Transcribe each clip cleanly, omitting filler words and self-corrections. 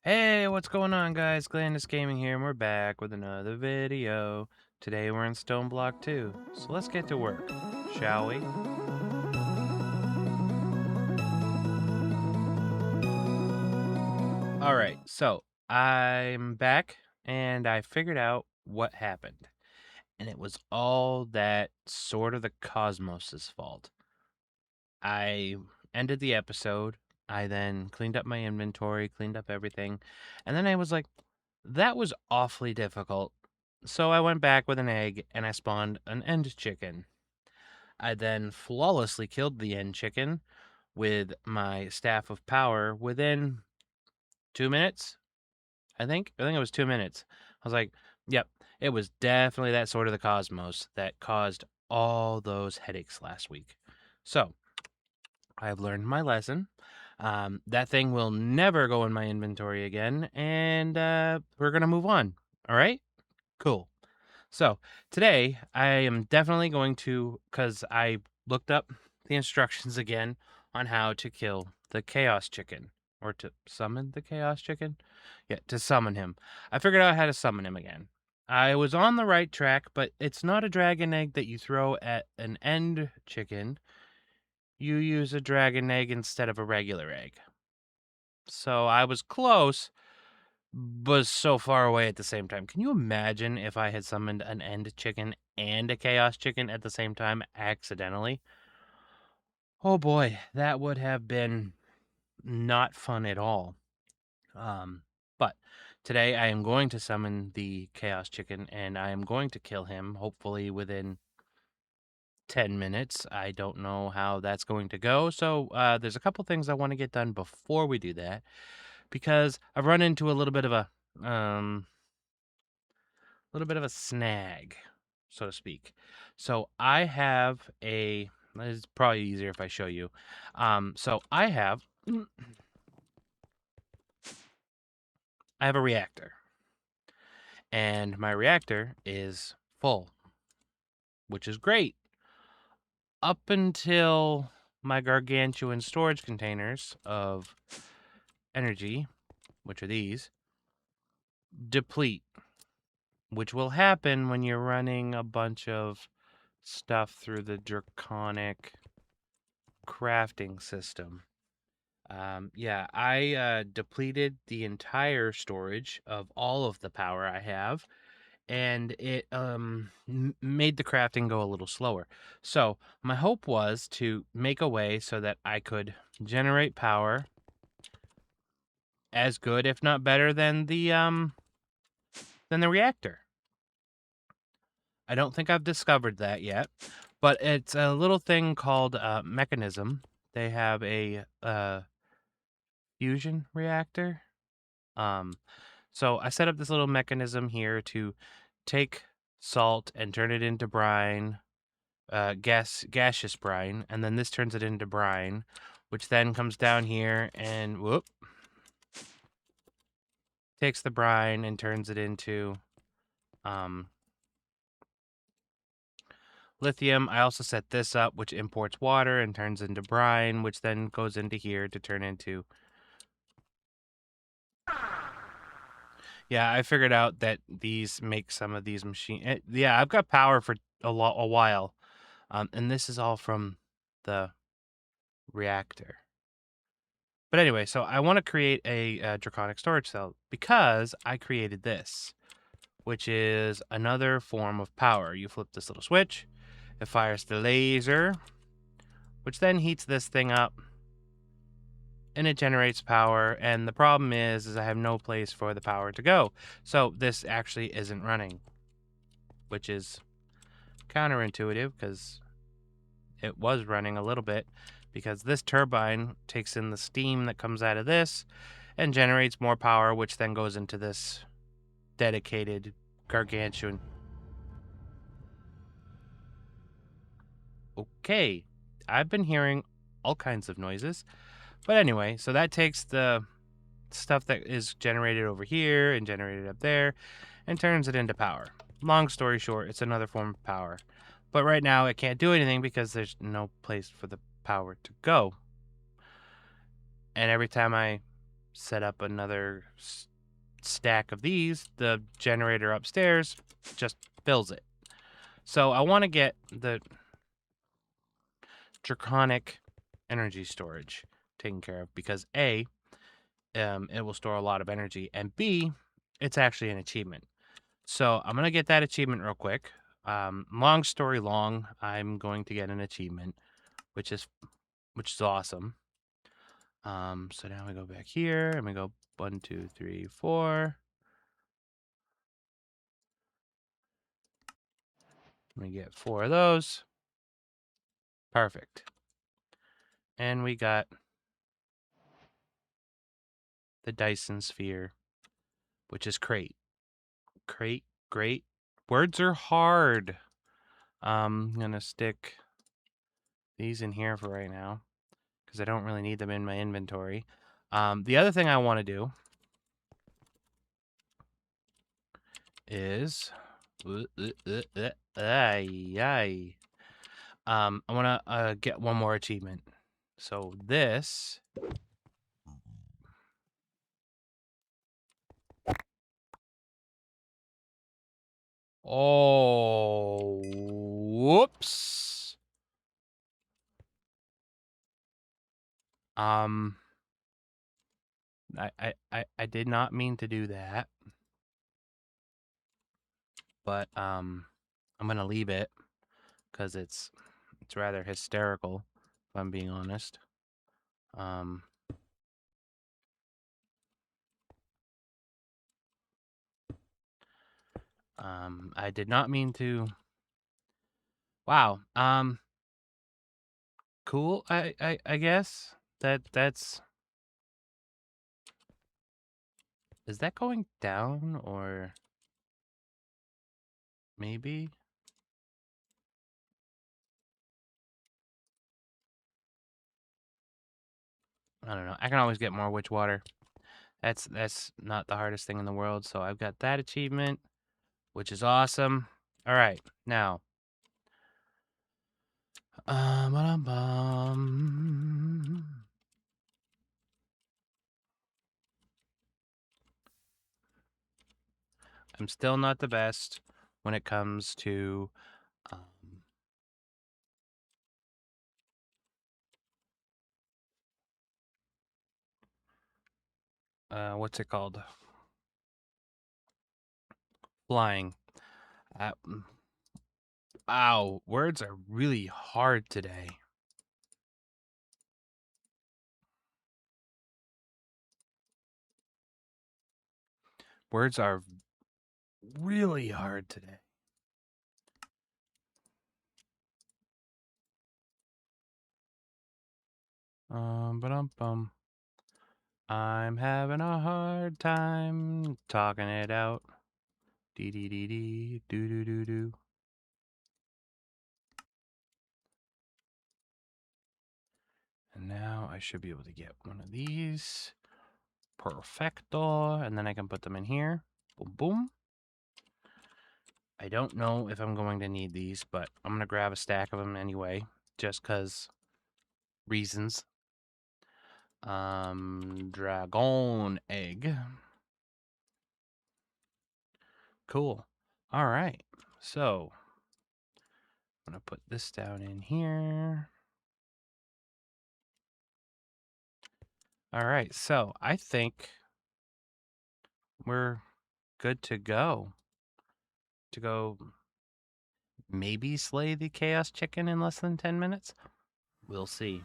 Hey, what's going on, guys? Glandus Gaming here, and we're back with another video. Today we're in Stoneblock 2, so let's get to work, shall we? Alright, so I'm back, and I figured out what happened. And it was all that sort of the cosmos' fault. I ended the episode, I then cleaned up my inventory, cleaned up everything, and then I was like, that was awfully difficult. So I went back with an egg and I spawned an end chicken. I then flawlessly killed the end chicken with my staff of power within 2 minutes. I think it was 2 minutes. I was like, yep, it was definitely that sort of the cosmos that caused all those headaches last week. So I've learned my lesson. That thing will never go in my inventory again, and we're gonna move on. All right, cool. So today I am definitely going to, because I looked up the instructions again on how to kill the Chaos Chicken, or to summon the Chaos Chicken. Yeah, to summon him. I figured out how to summon him again. I was on the right track, but it's not a dragon egg that you throw at an end chicken. You use a dragon egg instead of a regular egg. So I was close, but so far away at the same time. Can you imagine if I had summoned an end chicken and a chaos chicken at the same time accidentally? Oh boy, that would have been not fun at all. But today I am going to summon the chaos chicken and I am going to kill him, hopefully within 10 minutes. I don't know how that's going to go. So there's a couple things I want to get done before we do that because I've run into a little bit of a snag, so to speak. So I have a. It's probably easier if I show you. So I have a reactor, and my reactor is full, which is great up until my gargantuan storage containers of energy, which are these, deplete, which will happen when you're running a bunch of stuff through the draconic crafting system. Yeah, I depleted the entire storage of all of the power I have, and it made the crafting go a little slower. So my hope was to make a way so that I could generate power as good, if not better, than the reactor. I don't think I've discovered that yet, but it's a little thing called mechanism. They have a fusion reactor. So I set up this little mechanism here to take salt and turn it into brine, gaseous brine, and then this turns it into brine, which then comes down here and whoop, takes the brine and turns it into um, lithium. I also set this up, which imports water and turns into brine, which then goes into here to turn into. Yeah, I figured out that these make some of these machines. Yeah, I've got power for a while, and this is all from the reactor. But anyway, so I want to create a draconic storage cell because I created this, which is another form of power. You flip this little switch, it fires the laser, which then heats this thing up, and it generates power. And the problem is I have no place for the power to go. So this actually isn't running, which is counterintuitive because it was running a little bit, because this turbine takes in the steam that comes out of this and generates more power, which then goes into this dedicated gargantuan. Okay, I've been hearing all kinds of noises. But anyway, so that takes the stuff that is generated over here and generated up there and turns it into power. Long story short, it's another form of power. But right now it can't do anything because there's no place for the power to go. And every time I set up another stack of these, the generator upstairs just fills it. So I want to get the draconic energy storage taken care of because A, it will store a lot of energy, and B, it's actually an achievement. So I'm gonna get that achievement real quick. Long story long, I'm going to get an achievement, which is awesome. So now we go back here and we go 1, 2, 3, 4. We get 4 of those. Perfect. And we got the Dyson sphere, which is great. Great. Words are hard. I'm gonna stick these in here for right now because I don't really need them in my inventory. The other thing I want to do is I want to get one more achievement. So this. Oh, whoops. I did not mean to do that, but I'm gonna leave it because it's rather hysterical, if I'm being honest. I did not mean to. Wow. Cool. I guess that's. Is that going down or maybe? I don't know. I can always get more witch water. That's not the hardest thing in the world. So I've got that achievement, which is awesome. All right, now. I'm still not the best when it comes to what's it called? Flying. Wow, words are really hard today. Words are really hard today. Ba-dum-bum. I'm having a hard time talking it out. Dee dee dee dee doo doo doo doo. And now I should be able to get one of these. Perfecto. And then I can put them in here. Boom, boom. I don't know if I'm going to need these, but I'm going to grab a stack of them anyway, just because reasons. Dragon egg. Cool. All right. So I'm going to put this down in here. All right. So I think we're good to go. Maybe slay the chaos chicken in less than 10 minutes. We'll see.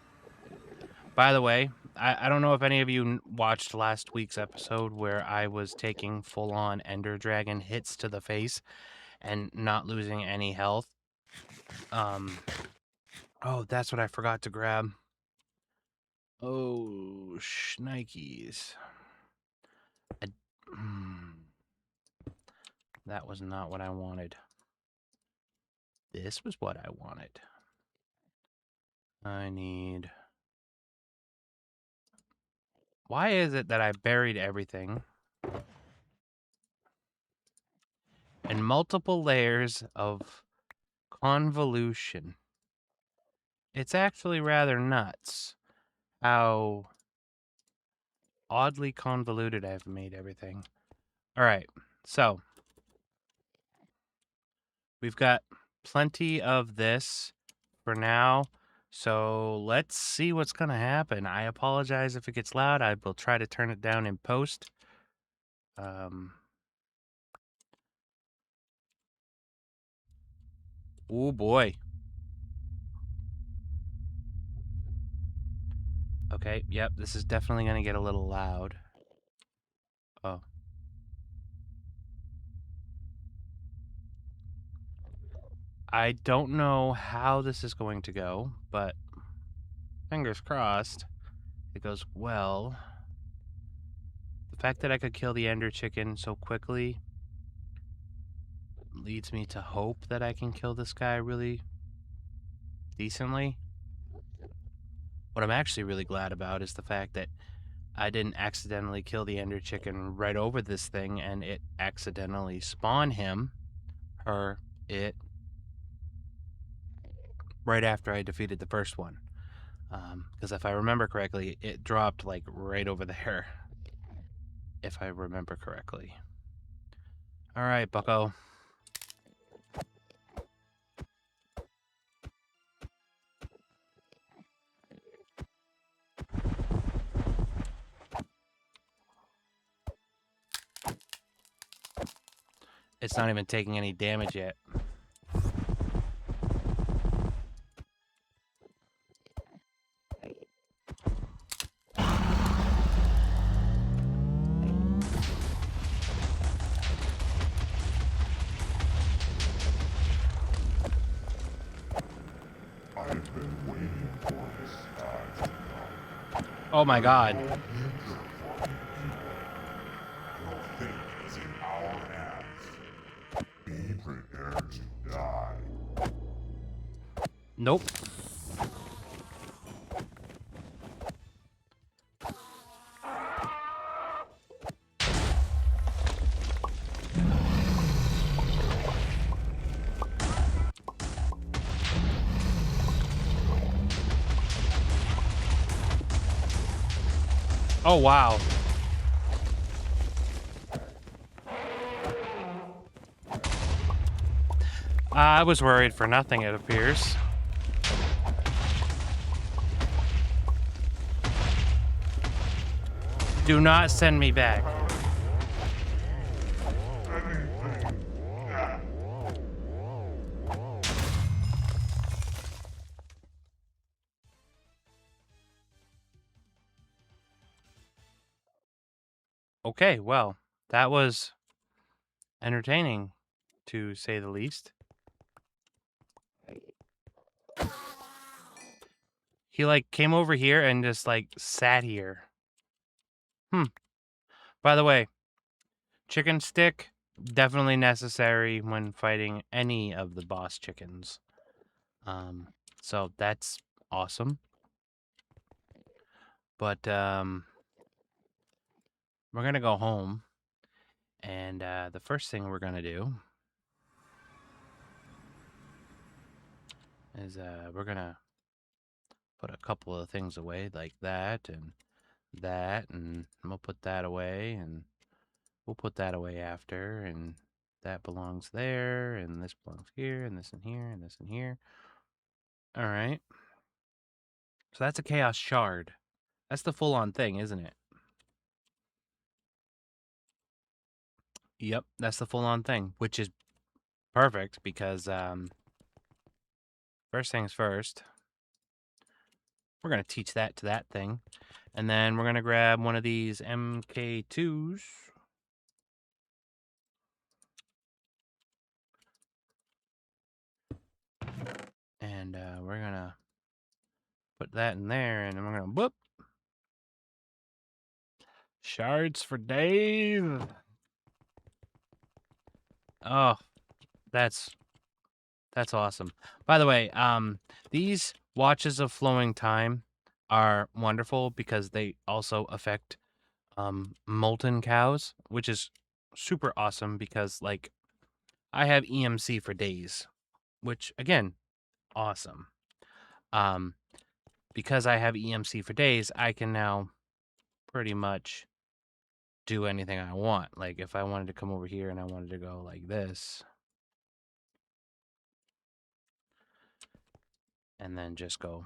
By the way, I don't know if any of you watched last week's episode where I was taking full-on Ender Dragon hits to the face and not losing any health. Oh, that's what I forgot to grab. Oh, shnikes. That was not what I wanted. This was what I wanted. I need... Why is it that I buried everything in multiple layers of convolution? It's actually rather nuts how oddly convoluted I've made everything. All right, so we've got plenty of this for now. So let's see what's going to happen. I apologize if it gets loud. I will try to turn it down in post. Oh boy. Okay, yep, this is definitely going to get a little loud. Oh. I don't know how this is going to go, but fingers crossed it goes well. The fact that I could kill the ender chicken so quickly leads me to hope that I can kill this guy really decently. What I'm actually really glad about is the fact that I didn't accidentally kill the ender chicken right over this thing and it accidentally spawned him, or it, right after I defeated the first one. Because if I remember correctly, it dropped like right over there. If I remember correctly. All right, bucko. It's not even taking any damage yet. Oh my god. Nope. Oh wow. I was worried for nothing, it appears. Do not send me back. Okay, well, that was entertaining, to say the least. He, like, came over here and just, like, sat here. By the way, chicken stick, definitely necessary when fighting any of the boss chickens. So that's awesome. But, we're gonna go home. And the first thing we're gonna do is we're gonna put a couple of things away like that, and we'll put that away, and we'll put that away after, and that belongs there, and this belongs here, and this in here, and this in here. All right. So that's a chaos shard. That's the full-on thing, isn't it? Yep, that's the full-on thing, which is perfect because first things first, we're gonna teach that to that thing. And then we're going to grab one of these MK2s. And we're going to put that in there. And then we're going to whoop. Shards for Dave. Oh, that's awesome. By the way, these watches of flowing time are wonderful because they also affect molten cows, which is super awesome because, like, I have EMC for days, which, again, awesome. Because I have EMC for days, I can now pretty much do anything I want. Like if I wanted to come over here and I wanted to go like this and then just go.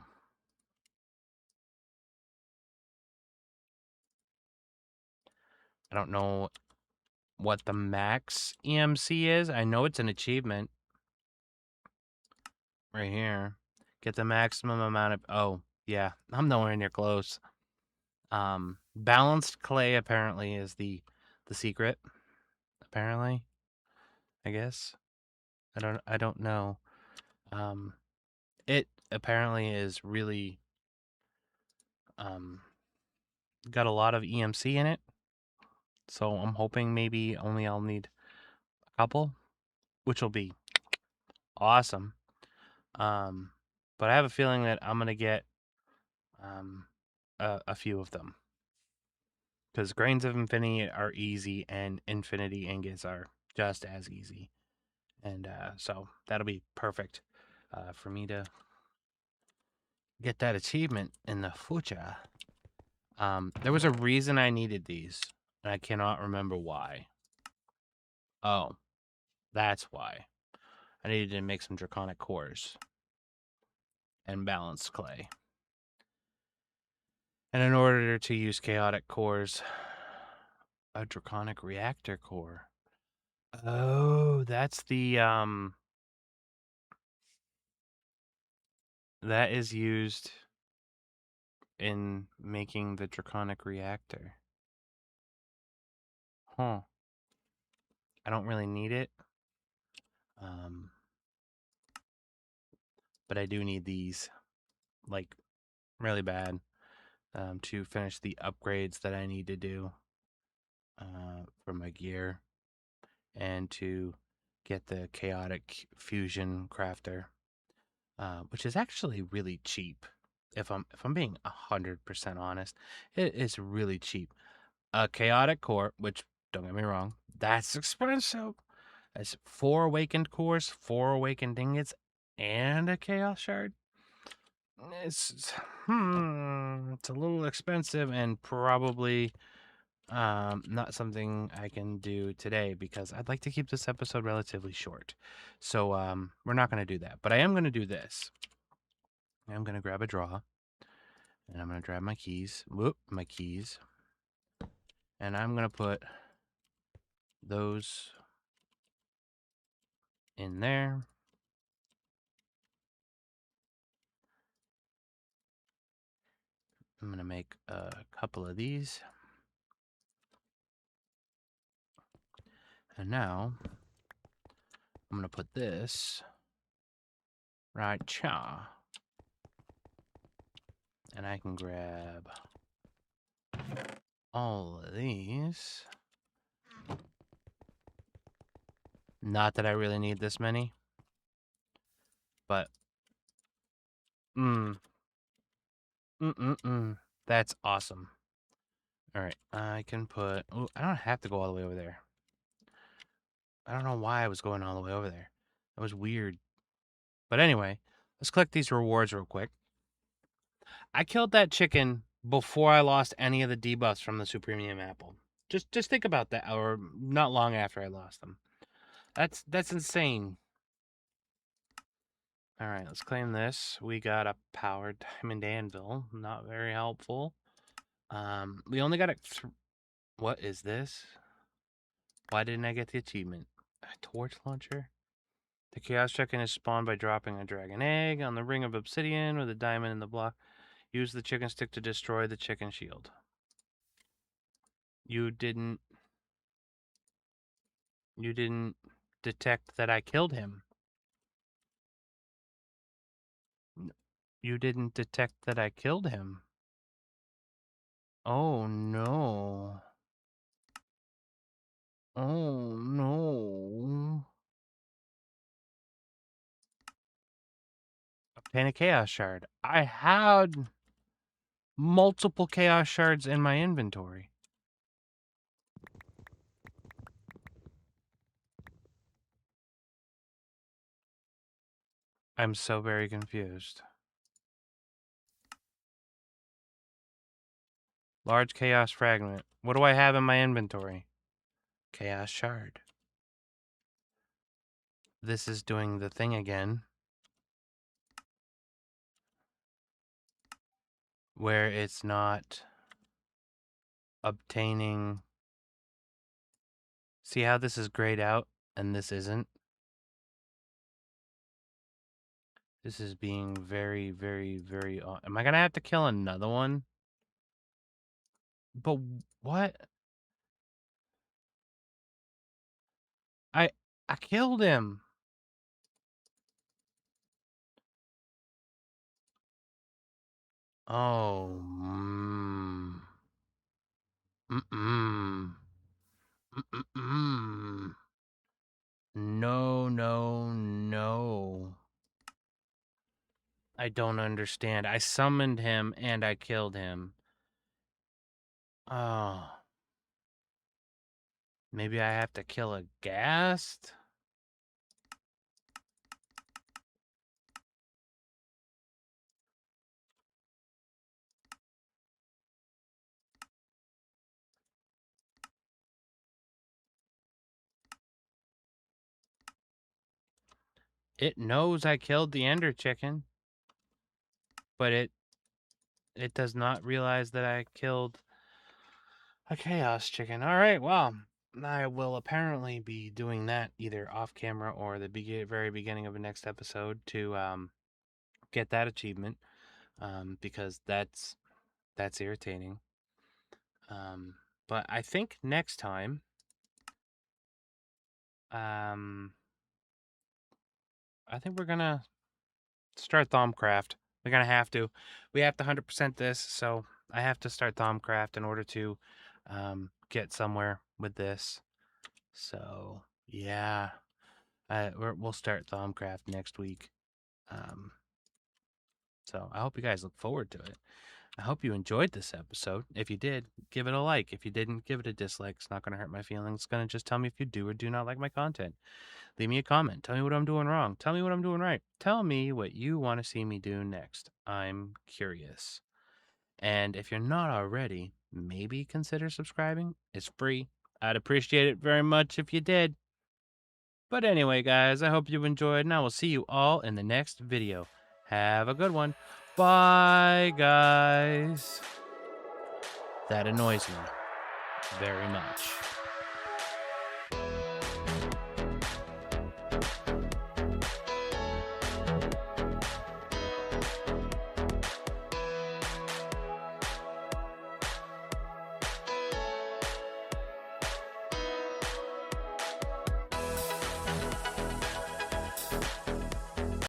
I don't know what the max EMC is. I know it's an achievement right here. Get the maximum amount of, oh, yeah, I'm nowhere near close. Balanced clay apparently is the secret. Apparently, I guess. I don't know. It apparently is really got a lot of EMC in it. So I'm hoping maybe only I'll need a couple, which will be awesome. But I have a feeling that I'm gonna get a few of them because grains of infinity are easy and infinity ingots are just as easy, and so that'll be perfect for me to get that achievement in the future. There was a reason I needed these, and I cannot remember why. Oh, that's why. I needed to make some draconic cores and balanced clay. And in order to use chaotic cores, a draconic reactor core. Oh, that's the that is used in making the draconic reactor. Huh. I don't really need it. But I do need these, like, really bad, to finish the upgrades that I need to do for my gear and to get the chaotic fusion crafter, which is actually really cheap. If I'm being 100% honest, it is really cheap. A chaotic core, which don't get me wrong, that's expensive. That's 4 awakened cores, 4 awakened ingots, and a chaos shard. It's it's a little expensive and probably not something I can do today because I'd like to keep this episode relatively short. So we're not going to do that, but I am going to do this. I'm going to grab a draw and I'm going to grab my keys. Whoop, my keys. And I'm going to put those in there. I'm going to make a couple of these. And now I'm going to put this right here. And I can grab all of these. Not that I really need this many, but that's awesome. All right, I can put. Oh, I don't have to go all the way over there. I don't know why I was going all the way over there. That was weird. But anyway, let's collect these rewards real quick. I killed that chicken before I lost any of the debuffs from the Supremium Apple. Just think about that, or not long after I lost them. That's insane. All right, let's claim this. We got a powered diamond anvil. Not very helpful. We only got a. What is this? Why didn't I get the achievement? A torch launcher? The chaos chicken is spawned by dropping a dragon egg on the ring of obsidian with a diamond in the block. Use the chicken stick to destroy the chicken shield. You didn't detect that I killed him. You didn't detect that I killed him. Oh no. Oh no. Obtain a chaos shard. I had multiple chaos shards in my inventory. I'm so very confused. Large chaos fragment. What do I have in my inventory? Chaos shard. This is doing the thing again. Where it's not obtaining. See how this is grayed out and this isn't? This is being very, very, very. Am I gonna have to kill another one? But what? I I killed him. Oh. Mm-mm. Mm-mm. No, no, no. I don't understand. I summoned him and I killed him. Oh. Maybe I have to kill a ghast? It knows I killed the ender chicken, but it does not realize that I killed a chaos chicken. All right, well, I will apparently be doing that either off camera or the very beginning of the next episode to get that achievement, because that's irritating. But I think next time, I think we're gonna start Thaumcraft. We're gonna have to. We have to 100% this, so I have to start Thaumcraft in order to get somewhere with this. So yeah, we'll start Thaumcraft next week. So I hope you guys look forward to it. I hope you enjoyed this episode. If you did, give it a like. If you didn't, give it a dislike. It's not going to hurt my feelings. It's going to just tell me if you do or do not like my content. Leave me a comment. Tell me what I'm doing wrong. Tell me what I'm doing right. Tell me what you want to see me do next. I'm curious. And if you're not already, maybe consider subscribing. It's free. I'd appreciate it very much if you did. But anyway, guys, I hope you enjoyed, and I will see you all in the next video. Have a good one. Bye, guys. That annoys me very much.